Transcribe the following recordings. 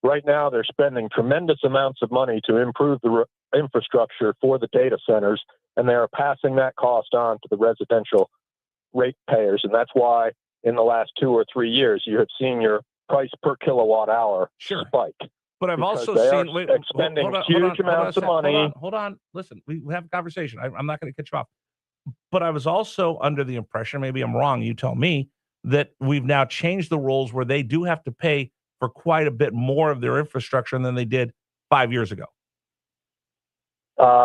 right now they're spending tremendous amounts of money to improve the infrastructure for the data centers, and they are passing that cost on to the residential ratepayers. And that's why in the last 2 or 3 years, you have seen your price per kilowatt hour spike. But I've also seen expending huge amounts of money. Hold on. Listen, we have a conversation. I'm not going to cut you off. But I was also under the impression, maybe I'm wrong, you tell me, that we've now changed the rules where they do have to pay for quite a bit more of their infrastructure than they did 5 years ago.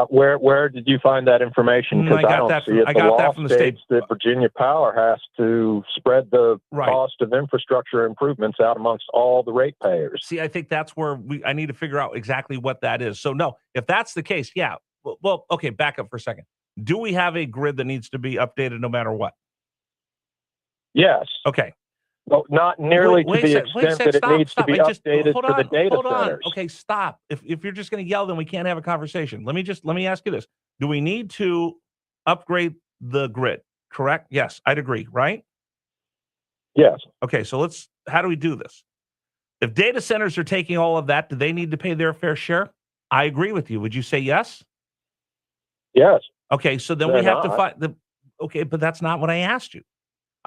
Where did you find that information? Because I don't see it. The law states that Virginia Power has to spread the cost of infrastructure improvements out amongst all the ratepayers. See, I think that's where I need to figure out exactly what that is. So, no, if that's the case, yeah. Well, okay, back up for a second. Do we have a grid that needs to be updated no matter what? Yes. Okay. Well, not nearly to the extent that it needs to be updated for the data centers. Okay, stop. If you're just going to yell, then we can't have a conversation. Let me ask you this. Do we need to upgrade the grid? Correct? Yes, I'd agree, right? Yes. Okay, so how do we do this? If data centers are taking all of that, do they need to pay their fair share? I agree with you. Would you say yes? Yes. Okay, so then we have to find okay, but that's not what I asked you.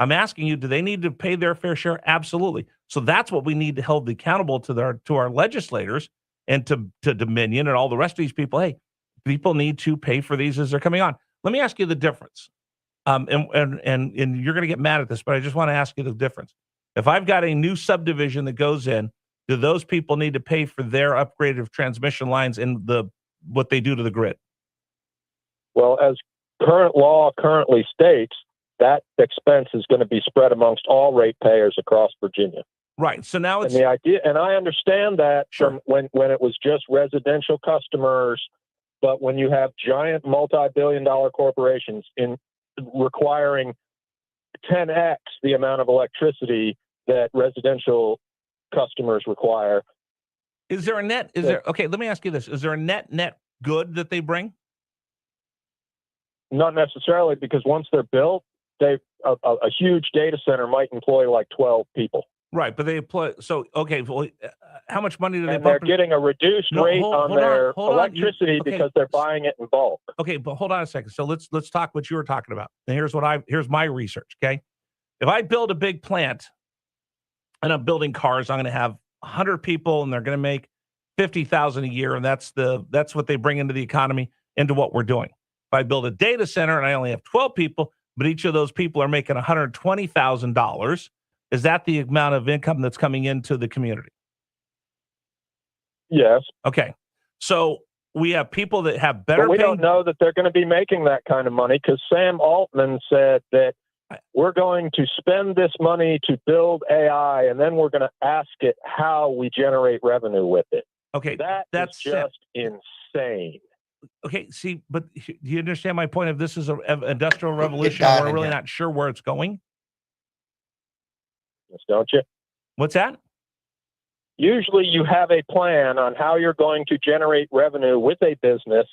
I'm asking you, do they need to pay their fair share? Absolutely. So that's what we need to hold accountable to our legislators and to Dominion and all the rest of these people. Hey, people need to pay for these as they're coming on. Let me ask you the difference. And you're going to get mad at this, but I just want to ask you the difference. If I've got a new subdivision that goes in, do those people need to pay for their upgrade of transmission lines and what they do to the grid? Well, as current law currently states, that expense is going to be spread amongst all ratepayers across Virginia. Right. So now it's the idea, and I understand that from when it was just residential customers, but when you have giant multi-billion-dollar corporations requiring 10x the amount of electricity that residential customers require. Is there a net? Okay, let me ask you this. Is there a net good that they bring? Not necessarily, because once they're built, a huge data center might employ like 12 people. Right, but they employ. So, okay, well, how much money do they? And they're getting a reduced rate on their electricity because they're buying it in bulk. Okay, but hold on a second. So let's talk what you were talking about. And here's my research. Okay, if I build a big plant and I'm building cars, I'm going to have 100 people, and they're going to make $50,000 a year, and that's what they bring into the economy, into what we're doing. If I build a data center and I only have 12 people, but each of those people are making $120,000, is that the amount of income that's coming into the community? Yes. Okay. So we have people that have better. But we don't know that they're going to be making that kind of money, because Sam Altman said that we're going to spend this money to build AI, and then we're going to ask it how we generate revenue with it. Okay. That's just insane. Okay, see, but do you understand my point of this is an industrial revolution and we're really not sure where it's going? Yes, don't you? What's that? Usually you have a plan on how you're going to generate revenue with a business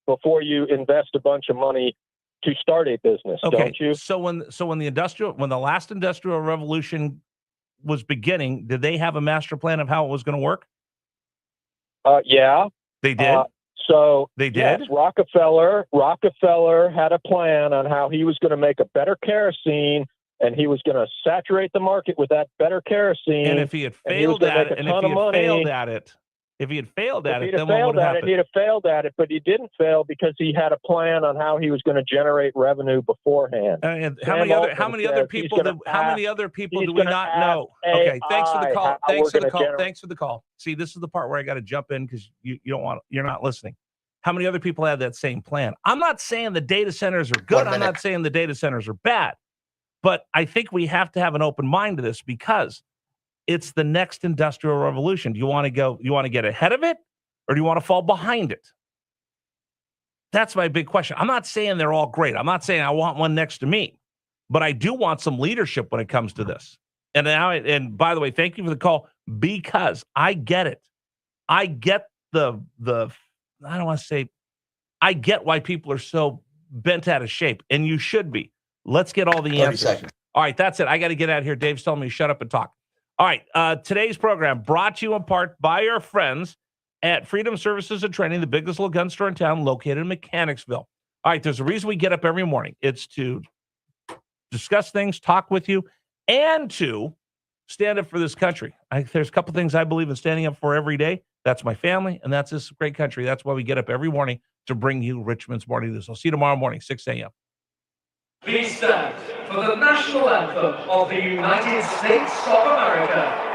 before you invest a bunch of money to start a business, don't you? So when the last industrial revolution was beginning, did they have a master plan of how it was going to work? Yeah. They did? So they did. Yes, Rockefeller had a plan on how he was going to make a better kerosene, and he was going to saturate the market with that better kerosene. And if he had failed at it, then what would have happened? He'd have failed at it, but he didn't fail because he had a plan on how he was going to generate revenue beforehand. And how many other people do we not know? Okay, thanks for the call. Thanks for the call. See, this is the part where I got to jump in because you're not listening. How many other people have that same plan? I'm not saying the data centers are good. I'm not saying the data centers are bad. But I think we have to have an open mind to this because it's the next industrial revolution. Do you want to get ahead of it, or do you want to fall behind it? That's my big question. I'm not saying they're all great. I'm not saying I want one next to me, but I do want some leadership when it comes to this. And by the way, thank you for the call, because I get it. I get I don't want to say, I get why people are so bent out of shape, and you should be. Let's get all the answers. All right, that's it. I got to get out of here. Dave's telling me to shut up and talk. All right. Today's program brought to you in part by our friends at Freedom Services and Training, the biggest little gun store in town, located in Mechanicsville. All right. There's a reason we get up every morning. It's to discuss things, talk with you, and to stand up for this country. There's a couple things I believe in standing up for every day. That's my family, and that's this great country. That's why we get up every morning to bring you Richmond's Morning News. I'll see you tomorrow morning, 6 a.m. Please stand for the national anthem of the United States of America.